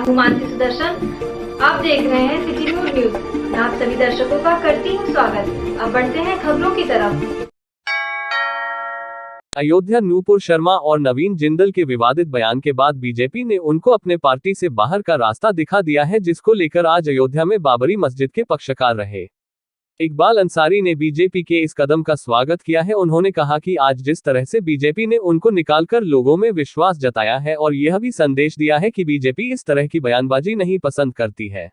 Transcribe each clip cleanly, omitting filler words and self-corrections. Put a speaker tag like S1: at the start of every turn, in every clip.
S1: हूँ मानसी सुदर्शन। आप देख रहे हैं सिटी न्यूज। मैं आप सभी दर्शकों का करती हूँ स्वागत। अब बढ़ते हैं खबरों की तरफ।
S2: अयोध्या नूपुर शर्मा और नवीन जिंदल के विवादित बयान के बाद बीजेपी ने उनको अपने पार्टी से बाहर का रास्ता दिखा दिया है, जिसको लेकर आज अयोध्या में बाबरी मस्जिद के पक्षकार रहे इकबाल अंसारी ने बीजेपी के इस कदम का स्वागत किया है। उन्होंने कहा कि आज जिस तरह से बीजेपी ने उनको निकालकर लोगों में विश्वास जताया है और यह भी संदेश दिया है कि बीजेपी इस तरह की बयानबाजी नहीं पसंद करती है।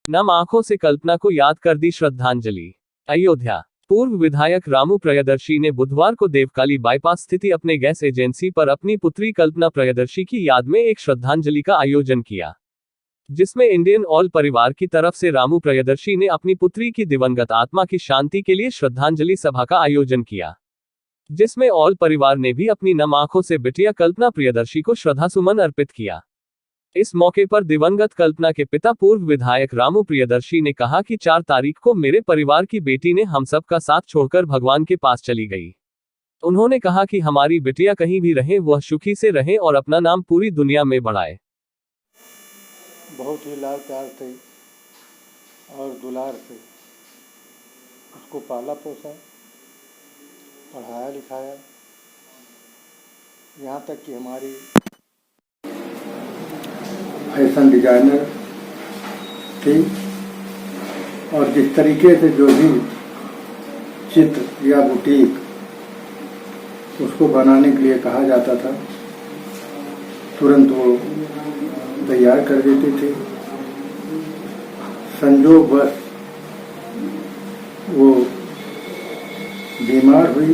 S2: नम आंखों से कल्पना को याद कर दी श्रद्धांजलि। अयोध्या पूर्व विधायक रामू प्रियदर्शी ने बुधवार को देवकाली बाईपास स्थित अपने गैस एजेंसी पर अपनी पुत्री कल्पना प्रियदर्शी की याद में एक श्रद्धांजलि का आयोजन किया, जिसमें इंडियन ऑयल परिवार की तरफ से रामू प्रियदर्शी ने अपनी पुत्री की दिवंगत आत्मा की शांति के लिए श्रद्धांजलि सभा का आयोजन किया, जिसमें ऑयल परिवार ने भी अपनी नम आंखों से बिटिया कल्पना प्रियदर्शी को श्रद्धासुमन अर्पित किया। इस मौके पर दिवंगत कल्पना के पिता पूर्व विधायक रामू प्रियदर्शी ने कहा कि 4 तारीख को मेरे परिवार की बेटी ने हम सब का साथ छोड़कर भगवान के पास चली गई। उन्होंने कहा कि हमारी बिटिया कहीं भी रहे, वह सुखी से रहे और अपना नाम पूरी दुनिया में बढ़ाए।
S3: बहुत ही लाड प्यार से और दुलार से उसको पाला पोसा, पढ़ाया लिखाया, यहाँ तक कि हमारी फैशन डिजाइनर थी और जिस तरीके से जो भी चित्र या बुटीक उसको बनाने के लिए कहा जाता था, तुरंत वो तैयार कर देते थे। संजोगवश वो बीमार हुई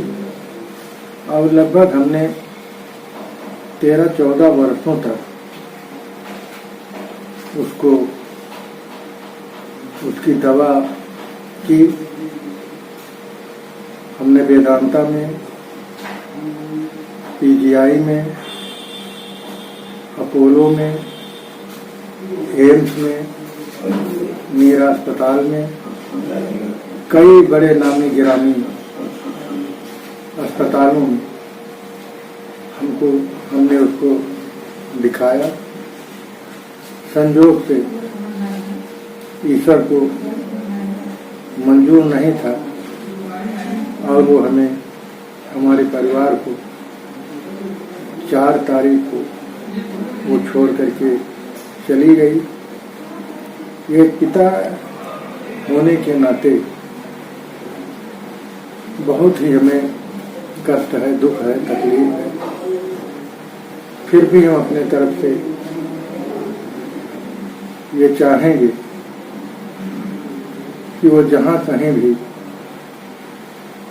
S3: और लगभग हमने 13-14 वर्षों तक उसको उसकी दवा की हमने वेदांता में, पीजीआई में, अपोलो में, एम्स में, मीरा अस्पताल में, कई बड़े नामी गिरामी अस्पतालों में हमने उसको दिखाया। संजोग से ईश्वर को मंजूर नहीं था और वो हमें, हमारे परिवार को 4 तारीख को वो छोड़ करके चली गई। एक पिता होने के नाते बहुत ही हमें कष्ट है, दुख है, तकलीफ है। फिर भी हम अपने तरफ से ये चाहेंगे कि वो जहाँ कहीं भी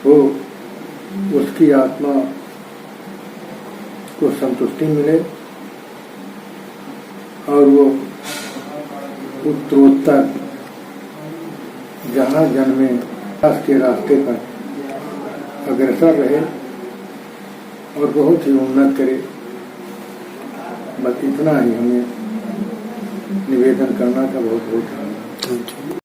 S3: हो उसकी आत्मा को संतुष्टि मिले और वो उत्तरोत्तर जहाँ जन्मे विकास के रास्ते पर अग्रसर रहे और बहुत ही उन्नत करे। बस इतना ही हमें निवेदन करना था। बहुत बहुत धन्यवाद।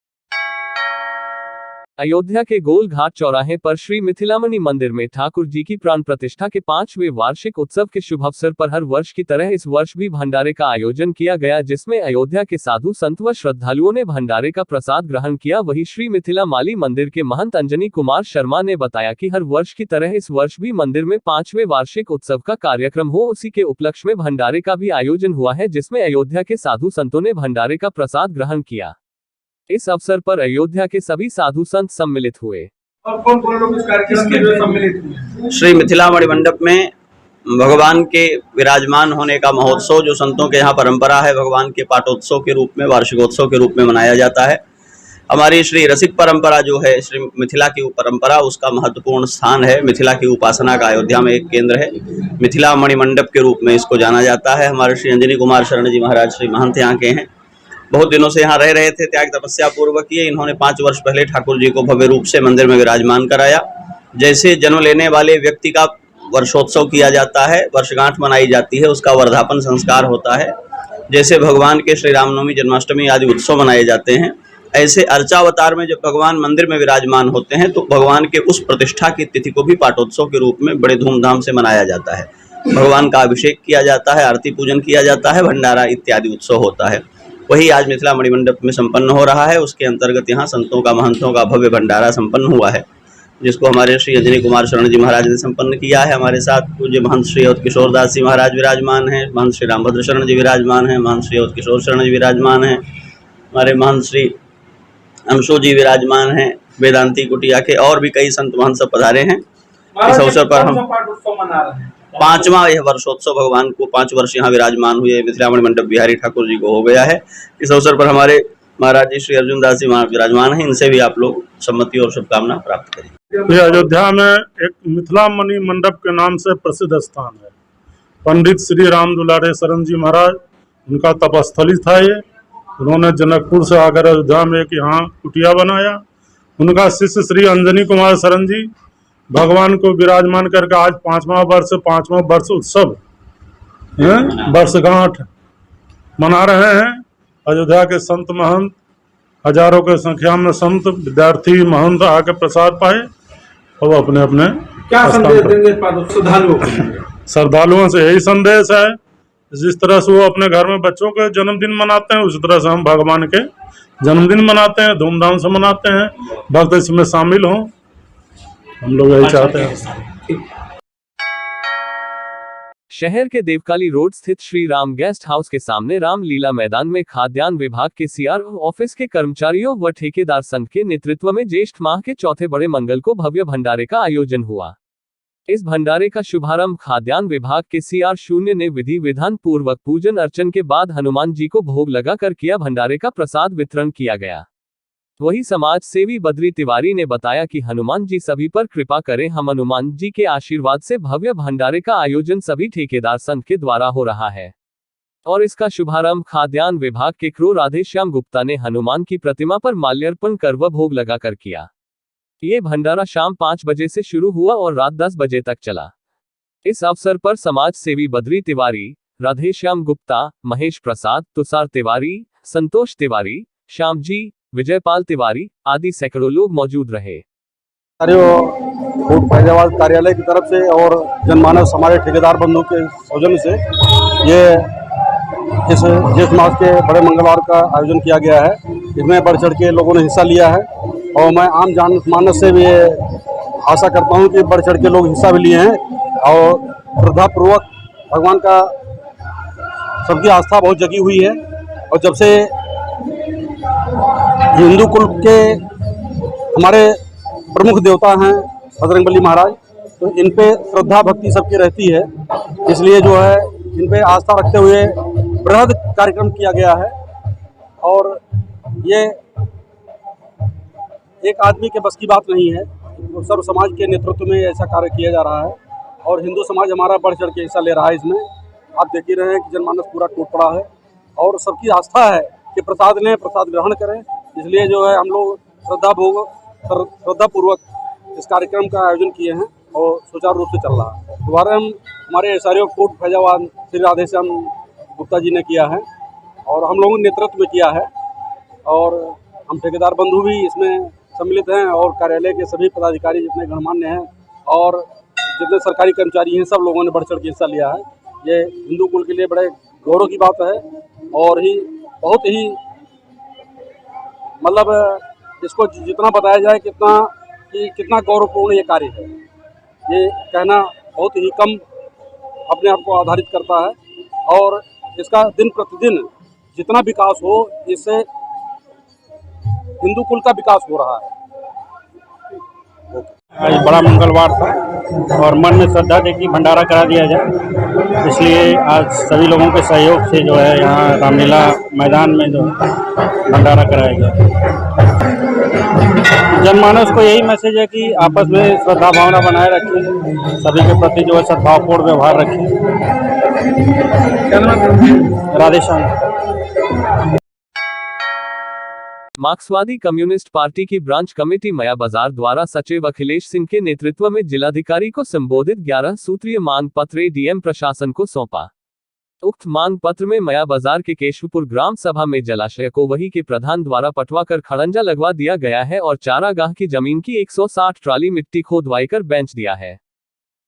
S2: अयोध्या के गोल घाट चौराहे पर श्री मिथिलामणि मंदिर में ठाकुर जी की प्राण प्रतिष्ठा के 5वें वार्षिक उत्सव के शुभ अवसर पर हर वर्ष की तरह इस वर्ष भी भंडारे का आयोजन किया गया, जिसमें अयोध्या के साधु संत व श्रद्धालुओं ने भंडारे का प्रसाद ग्रहण किया। वहीं श्री मिथिला माली मंदिर के महंत अंजनी कुमार शर्मा ने बताया कि हर वर्ष की तरह इस वर्ष भी मंदिर में 5वें वार्षिक उत्सव का कार्यक्रम हो, उसी के उपलक्ष्य में भंडारे का भी आयोजन हुआ है, जिसमें अयोध्या के साधु संतों ने भंडारे का प्रसाद ग्रहण किया। इस अवसर पर अयोध्या के सभी साधु संत सम्मिलित हुए।
S4: और कौन लोग इस कार्यक्रम में सम्मिलित हुए?
S5: श्री मिथिलामणि मंडप में भगवान के विराजमान होने का महोत्सव जो संतों के यहाँ परंपरा है, भगवान के पाटोत्सव के रूप में, वार्षिकोत्सव के रूप में मनाया जाता है। हमारी श्री रसिक परंपरा जो है, श्री मिथिला की परंपरा, उसका महत्वपूर्ण स्थान है। मिथिला की उपासना का अयोध्या में एक केंद्र है। मिथिलामणि मंडप के रूप में इसको जाना जाता है। हमारे श्री अंजनी कुमार शरण जी महाराज श्री महंत यहाँ के हैं, बहुत दिनों से यहाँ रह रहे थे, त्याग तपस्या पूर्वक किए। इन्होंने 5 वर्ष पहले ठाकुर जी को भव्य रूप से मंदिर में विराजमान कराया। जैसे जन्म लेने वाले व्यक्ति का वर्षोत्सव किया जाता है, वर्षगांठ मनाई जाती है, उसका वर्धापन संस्कार होता है, जैसे भगवान के श्री रामनवमी, जन्माष्टमी आदि उत्सव मनाए जाते हैं, ऐसे अर्चावतार में जब भगवान मंदिर में विराजमान होते हैं तो भगवान के उस प्रतिष्ठा की तिथि को भी पाटोत्सव के रूप में बड़े धूमधाम से मनाया जाता है। भगवान का अभिषेक किया जाता है, आरती पूजन किया जाता है, भंडारा इत्यादि उत्सव होता है। वही आज मिथिलामणि मंडप में संपन्न हो रहा है। उसके अंतर्गत यहाँ संतों का, महंतों का भव्य भंडारा संपन्न हुआ है, जिसको हमारे श्री अंजनी कुमार शरण जी महाराज ने संपन्न किया है। हमारे साथ पूज्य महंत श्री अवध किशोर दास जी महाराज विराजमान हैं, महंत श्री रामभद्र शरण जी विराजमान हैं, महंत श्री अवध किशोर शरण जी विराजमान हैं, हमारे महंत श्री अंशु जी विराजमान हैं, वेदांती कुटिया के, और भी कई संत महंत सब पधारे हैं। इस अवसर पर हम
S4: पाटोत्सव मना रहे हैं।
S5: 5वां यह वर्षोत्सव, भगवान को 5 वर्ष यहाँ विराजमान हुए मिथिलामणि मंडप बिहारी ठाकुर जी को हो गया है। इस अवसर पर हमारे महाराज जी श्री अर्जुन दास जी विराजमान हैं, इनसे भी आप लोग सम्मति और शुभकामना प्राप्त करें।
S6: ये अयोध्या में एक मिथिलामणि मंडप के नाम से प्रसिद्ध स्थान है। पंडित श्री राम दुलारे शरण जी महाराज, उनका तपस्थली था ये। उन्होंने जनकपुर से आकर अयोध्या में एक यहाँ कुटिया बनाया। उनका शिष्य श्री अंजनी कुमार शरण जी भगवान को विराजमान करके आज 5वां वर्ष उत्सव वर्षगांठ मना रहे हैं। अयोध्या के संत महंत, हजारों के संख्या में संत, विद्यार्थी, महंत आके प्रसाद पाए और अपने अपने
S4: क्या संदेश देंगे श्रद्धालुओं को?
S6: श्रद्धालुओं से यही संदेश है, जिस तरह से वो अपने घर में बच्चों के जन्मदिन मनाते हैं, उसी तरह से हम भगवान के जन्मदिन मनाते हैं, धूमधाम से मनाते हैं। भक्त इसमें शामिल हों, हम लोग यही चाहते हैं।
S2: शहर के देवकाली रोड स्थित श्री राम गेस्ट हाउस के सामने रामलीला मैदान में खाद्यान्न विभाग के सीआरओ ऑफिस के कर्मचारियों व ठेकेदार संघ के नेतृत्व में ज्येष्ठ माह के चौथे बड़े मंगल को भव्य भंडारे का आयोजन हुआ। इस भंडारे का शुभारंभ खाद्यान्न विभाग के CR0 ने विधि विधान पूर्वक पूजन अर्चन के बाद हनुमान जी को भोग लगाकर किया। भंडारे का प्रसाद वितरण किया गया। वही समाज सेवी बद्री तिवारी ने बताया कि हनुमान जी सभी पर कृपा करें। हम हनुमान जी के आशीर्वाद से भव्य भंडारे का आयोजन सभी ठेकेदार संघ के द्वारा हो रहा है और इसका शुभारंभ खाद्यान्न विभाग के क्रो राधेश्याम गुप्ता ने हनुमान की प्रतिमा पर माल्यार्पण कर व भोग लगाकर किया। ये भंडारा शाम 5 बजे से शुरू हुआ और रात 10 बजे तक चला। इस अवसर पर समाज सेवी बद्री तिवारी, राधेश्याम गुप्ता, महेश प्रसाद, तुषार तिवारी, संतोष तिवारी, श्याम जी, विजयपाल तिवारी आदि सैकड़ों लोग मौजूद रहे।
S7: कोट फैजाबाद कार्यालय की तरफ से और जनमानस हमारे ठेकेदार बंधु के सौजन्य से ये इस ज्येष्ठ मास के बड़े मंगलवार का आयोजन किया गया है। इसमें बढ़ चढ़ के लोगों ने हिस्सा लिया है और मैं आम जनमानस से भी ये आशा करता हूँ कि बढ़ चढ़ के लोग हिस्सा भी लिए हैं और श्रद्धापूर्वक भगवान का सबकी आस्था बहुत जगी हुई है। और जब से हिंदू कुल के हमारे प्रमुख देवता हैं बजरंगबली महाराज, तो इन पे श्रद्धा भक्ति सबकी रहती है, इसलिए जो है इन पे आस्था रखते हुए बृहद कार्यक्रम किया गया है। और ये एक आदमी के बस की बात नहीं है, सर्व समाज के नेतृत्व में ऐसा कार्य किया जा रहा है और हिंदू समाज हमारा बढ़ चढ़ के हिस्सा ले रहा है इसमें। आप देख ही रहे हैं कि जनमानस पूरा टूट पड़ा है और सबकी आस्था है कि प्रसाद लें, प्रसाद ग्रहण करें, इसलिए जो है हम लोग श्रद्धापूर्वक इस कार्यक्रम का आयोजन किए हैं और सुचारू रूप से चल रहा है। दोबारा हमारे एसआरओ कोट फैजाबाद श्री राधेश्याम गुप्ता जी ने किया है और हम लोगों ने नेतृत्व में किया है और हम ठेकेदार बंधु भी इसमें सम्मिलित हैं और कार्यालय के सभी पदाधिकारी जितने गणमान्य हैं और जितने सरकारी कर्मचारी हैं सब लोगों ने बढ़ चढ़ के हिस्सा लिया है। ये हिंदू कुल के लिए बड़े गौरव की बात है और ही बहुत ही मतलब इसको जितना बताया जाए कितना गौरवपूर्ण ये कार्य है, ये कहना बहुत ही कम अपने आप को आधारित करता है। और इसका दिन प्रतिदिन जितना विकास हो, इससे हिंदू कुल का विकास हो रहा है।
S8: आज बड़ा मंगलवार था और मन में श्रद्धा थी कि भंडारा करा दिया जाए, इसलिए आज सभी लोगों के सहयोग से जो है यहाँ रामलीला मैदान में जो भंडारा कराया गया। जनमानस को यही मैसेज है कि आपस में श्रद्धा भावना बनाए रखें, सभी के प्रति जो है सद्भावपूर्ण व्यवहार रखें। राधेश्याम।
S2: मार्क्सवादी कम्युनिस्ट पार्टी की ब्रांच कमेटी मया बाजार द्वारा सचिव अखिलेश सिंह के नेतृत्व में जिलाधिकारी को संबोधित 11 सूत्रीय मांग पत्र एडीएम प्रशासन को सौंपा। उक्त मांग पत्र में मया बाजार के केशवपुर ग्राम सभा में जलाशय को वही के प्रधान द्वारा पटवाकर खड़ंजा लगवा दिया गया है और चारागाह की जमीन की 160 ट्राली मिट्टी खोदवाई कर बेंच दिया है,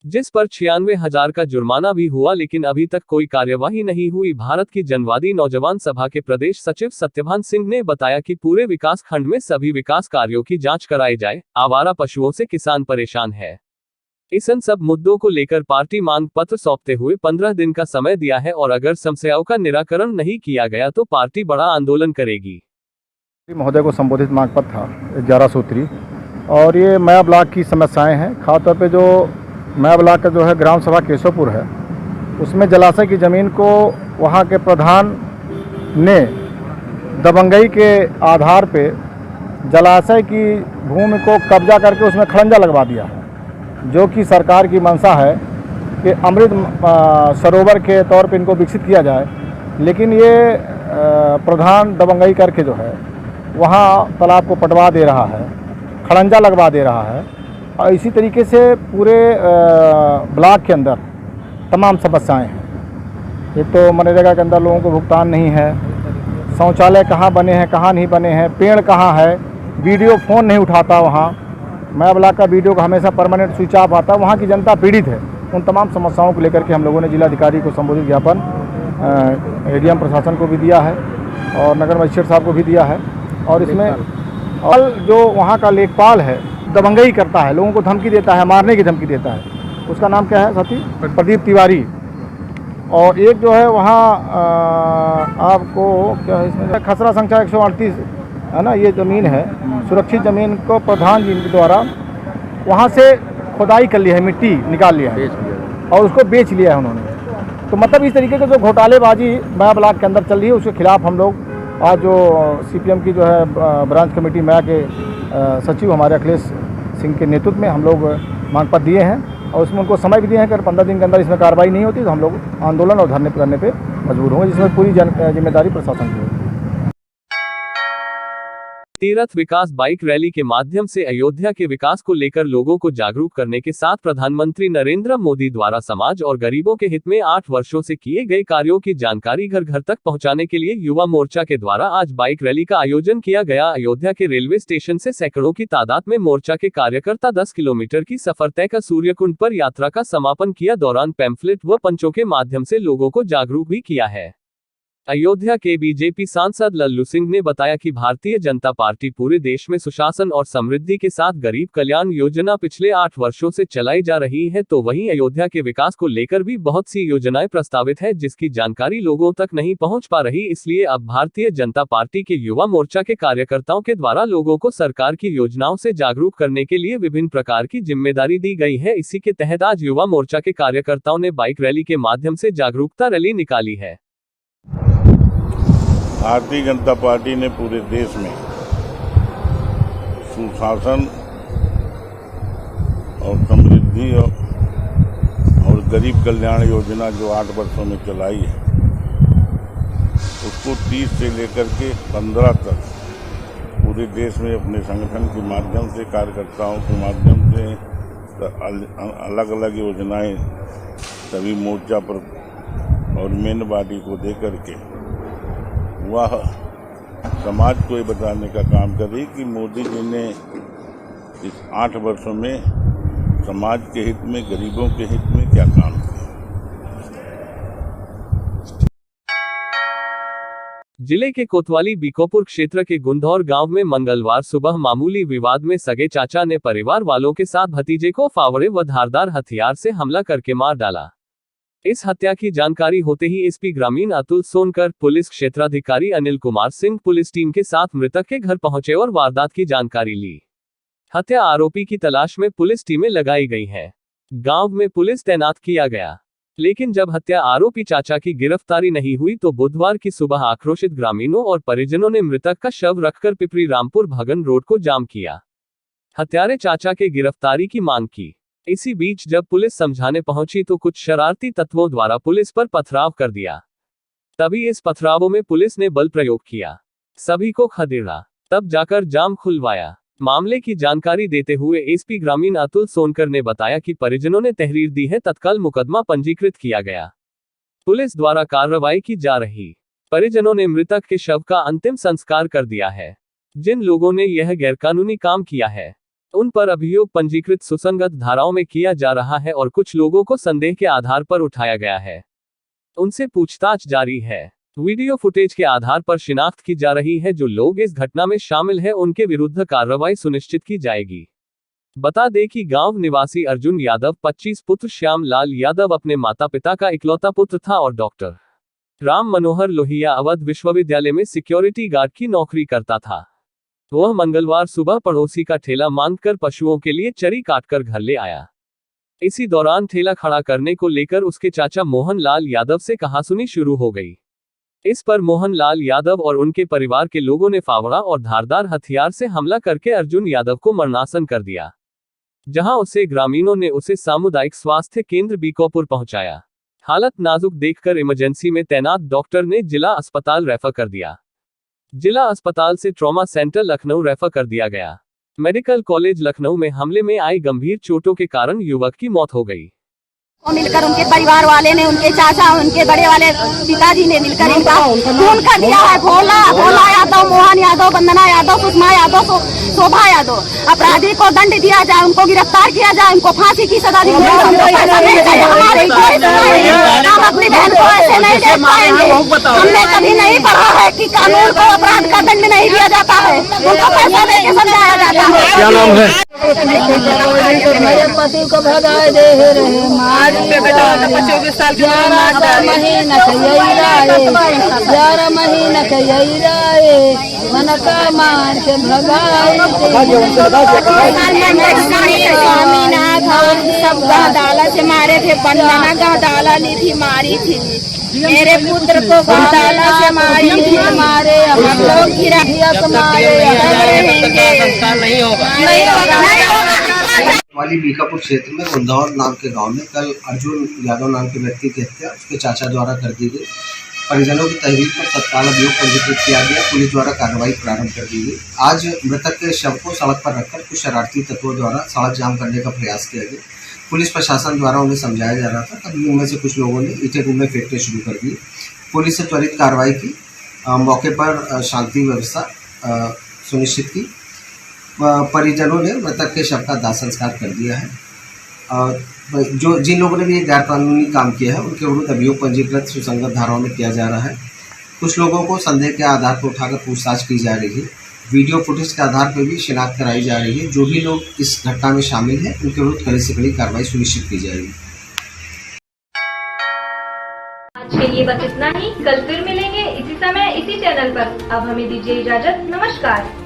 S2: जिस पर 96,000 का जुर्माना भी हुआ, लेकिन अभी तक कोई कार्यवाही नहीं हुई। भारत की जनवादी नौजवान सभा के प्रदेश सचिव सत्यभान सिंह ने बताया कि पूरे विकास खंड में सभी विकास कार्यों की जांच कराई जाए, आवारा पशुओं से किसान परेशान है। इस सब मुद्दों को लेकर पार्टी मांग पत्र सौंपते हुए 15 दिन का समय दिया है और अगर समस्याओं का निराकरण नहीं किया गया तो पार्टी बड़ा आंदोलन करेगी।
S3: महोदय को संबोधित मांग पत्र था 11 सूत्री और ये मया ब्लॉक की समस्याएं हैं। खासतौर पे जो मया ब्लॉक का जो है ग्राम सभा केशवपुर है, उसमें जलाशय की ज़मीन को वहाँ के प्रधान ने दबंगई के आधार पे जलाशय की भूमि को कब्जा करके उसमें खड़ंजा लगवा दिया है, जो कि सरकार की मंशा है कि अमृत सरोवर के तौर पे इनको विकसित किया जाए। लेकिन ये प्रधान दबंगई करके जो है वहाँ तालाब को पटवा दे रहा है, खड़ंजा लगवा दे रहा है और इसी तरीके से पूरे ब्लॉक के अंदर तमाम समस्याएं हैं। एक तो मनरेगा के अंदर लोगों को भुगतान नहीं है, शौचालय कहाँ बने हैं कहाँ नहीं बने हैं, पेड़ कहाँ है, वीडियो फ़ोन नहीं उठाता, वहाँ मया ब्लॉक का वीडियो का हमेशा परमानेंट स्विच ऑफ आता है। वहाँ की जनता पीड़ित है। उन तमाम समस्याओं को लेकर के हम लोगों ने जिलाधिकारी को संबोधित ज्ञापन एडीएम प्रशासन को भी दिया है और नगर मजिस्ट्रेट साहब को भी दिया है। और इसमें और जो वहाँ का लेखपाल है दबंगई करता है, लोगों को धमकी देता है, मारने की धमकी देता है, उसका नाम क्या है साथी? प्रदीप तिवारी। और एक जो है वहाँ आपको क्या है इसमें खसरा संख्या 138 है ना, ये ज़मीन है सुरक्षित ज़मीन को प्रधान जी द्वारा वहाँ से खुदाई कर लिया है, मिट्टी निकाल लिया है और उसको बेच लिया है उन्होंने। तो मतलब इस तरीके के जो घोटालेबाजी मया ब्लॉक के अंदर चल रही है, उसके खिलाफ हम लोग आज जो सीपीएम की जो है ब्रांच कमेटी मया के सचिव हमारे अखिलेश सिंह के नेतृत्व में हम लोग मांग पत्र दिए हैं और उसमें उनको समय भी दिए हैं कि 15 दिन के अंदर इसमें कार्रवाई नहीं होती तो हम लोग आंदोलन और धरने करने पे मजबूर होंगे, जिसमें पूरी जिम्मेदारी प्रशासन की होगी।
S2: तीर्थ विकास बाइक रैली के माध्यम से अयोध्या के विकास को लेकर लोगों को जागरूक करने के साथ प्रधानमंत्री नरेंद्र मोदी द्वारा समाज और गरीबों के हित में 8 वर्षों से किए गए कार्यों की जानकारी घर घर तक पहुंचाने के लिए युवा मोर्चा के द्वारा आज बाइक रैली का आयोजन किया गया। अयोध्या के रेलवे स्टेशन से सैकड़ों की तादाद में मोर्चा के कार्यकर्ता 10 किलोमीटर की सफर तय कर सूर्यकुंड पर यात्रा का समापन किया। दौरान पैम्फलेट व पंचों के माध्यम से लोगों को जागरूक भी किया है। अयोध्या के बीजेपी सांसद लल्लू सिंह ने बताया कि भारतीय जनता पार्टी पूरे देश में सुशासन और समृद्धि के साथ गरीब कल्याण योजना पिछले 8 वर्षों से चलाई जा रही है, तो वहीं अयोध्या के विकास को लेकर भी बहुत सी योजनाएं प्रस्तावित है जिसकी जानकारी लोगों तक नहीं पहुंच पा रही। इसलिए अब भारतीय जनता पार्टी के युवा मोर्चा के कार्यकर्ताओं के द्वारा लोगों को सरकार की योजनाओं से जागरूक करने के लिए विभिन्न प्रकार की जिम्मेदारी दी गई है। इसी के तहत आज युवा मोर्चा के कार्यकर्ताओं ने बाइक रैली के माध्यम से जागरूकता रैली निकाली है।
S9: भारतीय जनता पार्टी ने पूरे देश में सुशासन और समृद्धि और गरीब कल्याण योजना जो 8 वर्षों में चलाई है, उसको 30 से लेकर के 15 तक पूरे देश में अपने संगठन के माध्यम से, कार्यकर्ताओं के माध्यम से अलग अलग योजनाएं सभी मोर्चा पर और मेन बॉडी को दे करके वह समाज को ये बताने का काम कर रही कि मोदी जी ने इस 8 वर्षों में समाज के हित में, गरीबों के हित में क्या काम किया।
S2: जिले के कोतवाली बीकोपुर क्षेत्र के गुंधौर गांव में मंगलवार सुबह मामूली विवाद में सगे चाचा ने परिवार वालों के साथ भतीजे को फावड़े व धारदार हथियार से हमला करके मार डाला। इस हत्या की जानकारी होते ही एसपी ग्रामीण अतुल सोनकर, पुलिस क्षेत्राधिकारी अनिल कुमार सिंह पुलिस टीम के साथ मृतक के घर पहुंचे और वारदात की जानकारी ली। हत्या आरोपी की तलाश में पुलिस टीमें लगाई गई हैं। गांव में पुलिस तैनात किया गया, लेकिन जब हत्या आरोपी चाचा की गिरफ्तारी नहीं हुई तो बुधवार की सुबह आक्रोशित ग्रामीणों और परिजनों ने मृतक का शव रखकर पिपरी रामपुर भगन रोड को जाम किया। हत्यारे चाचा के गिरफ्तारी की मांग की। इसी बीच जब पुलिस समझाने पहुंची तो कुछ शरारती तत्वों द्वारा पुलिस पर पथराव कर दिया। तभी इस पथरावों में पुलिस ने बल प्रयोग किया, सभी को खदेड़ा, तब जाकर जाम खुलवाया। मामले की जानकारी देते हुए एसपी ग्रामीण अतुल सोनकर ने बताया कि परिजनों ने तहरीर दी है, तत्काल मुकदमा पंजीकृत किया गया, पुलिस द्वारा कार्रवाई की जा रही। परिजनों ने मृतक के शव का अंतिम संस्कार कर दिया है। जिन लोगों ने यह गैरकानूनी काम किया है उन पर अभियोग पंजीकृत सुसंगत धाराओं में किया जा रहा है और कुछ लोगों को संदेह के आधार पर उठाया गया है, उनसे पूछताछ जारी है। वीडियो फुटेज के आधार पर शिनाख्त की जा रही है। जो लोग इस घटना में शामिल हैं उनके विरुद्ध कार्रवाई सुनिश्चित की जाएगी। बता दें कि गांव निवासी अर्जुन यादव 25 पुत्र श्याम लाल यादव अपने माता पिता का इकलौता पुत्र था और डॉक्टर राम मनोहर लोहिया अवध विश्वविद्यालय में सिक्योरिटी गार्ड की नौकरी करता था। वह मंगलवार सुबह पड़ोसी का ठेला मांगकर पशुओं के लिए चरी काटकर घर ले आया। इसी दौरान ठेला खड़ा करने को लेकर उसके चाचा मोहन लाल यादव से कहासुनी शुरू हो गई। इस पर मोहन लाल यादव और उनके परिवार के लोगों ने फावड़ा और धारदार हथियार से हमला करके अर्जुन यादव को मरणासन कर दिया, जहां उसे ग्रामीणों ने उसे सामुदायिक स्वास्थ्य केंद्र बीकोपुर पहुंचाया। हालत नाजुक देखकर इमरजेंसी में तैनात डॉक्टर ने जिला अस्पताल रेफर कर दिया। जिला अस्पताल से ट्रॉमा सेंटर लखनऊ रेफर कर दिया गया। मेडिकल कॉलेज लखनऊ में हमले में आई गंभीर चोटों के कारण युवक की मौत हो गई।
S10: मिलकर उनके परिवार वाले ने, उनके चाचा, उनके बड़े वाले पिताजी ने मिलकर इनका खून कर दिया है। भोला यादव, मोहन यादव, वंदना यादव, सुषमा यादव, शोभा यादव। अपराधी को दंड दिया जाए, उनको गिरफ्तार किया जाए, उनको फांसी की सजा दी जाए। हम अपनी बहन को ऐसे नहीं देख पाएंगे। हमने कभी नहीं पढ़ा है कि कानून को अपराध का दंड नहीं दिया जाता है, उनको पैसा देकर समझाया जाता है।
S7: क्या नाम है?
S11: मेरे पति को भगाए दे रहे, मार 11 महीना के यही रहे, मन का मार के भगाए।
S10: सब गहदाला से मारे थे, बंदना गहदाला ली थी, मारी थी। मेरे पुत्र को गहदाला से मारी थी, मारे हम लोग नहीं होगा।
S12: वाली बीकापुर क्षेत्र में गुंधौर नाम के गांव में कल अर्जुन यादव नाम के व्यक्ति की हत्या उसके चाचा द्वारा कर दी गई। परिजनों की तहरीर पर तत्काल अभियोग पंजीकृत किया गया। पुलिस द्वारा कार्रवाई प्रारंभ कर दी गई। आज मृतक के शव को सड़क पर रखकर कुछ शरारती तत्वों द्वारा सड़क जाम करने का प्रयास किया गया। पुलिस प्रशासन द्वारा उन्हें समझाया जा रहा था, तभी उनमें से कुछ लोगों ने ईंटें रूम में फेंकने शुरू कर दी। पुलिस ने त्वरित कार्रवाई की, मौके पर शांति व्यवस्था सुनिश्चित की। परिजनों ने मृतक के शव का दाह संस्कार कर दिया है। जो जिन लोगों ने भी ये गैर कानूनी काम किया है उनके विरुद्ध अभियोग पंजीकृत सुसंगत धाराओं में किया जा रहा है। कुछ लोगों को संदेह के आधार पर उठाकर पूछताछ की जा रही है। वीडियो फुटेज के आधार पर भी शिनाख्त कराई जा रही है। जो भी लोग इस घटना में शामिल हैं उनके विरुद्ध कड़ी से कड़ी कार्रवाई सुनिश्चित की जाएगी।
S1: आज के लिए बस इतना ही। कल फिर मिलेंगे इसी समय इसी चैनल पर। अब हमें दीजिए इजाजत। नमस्कार।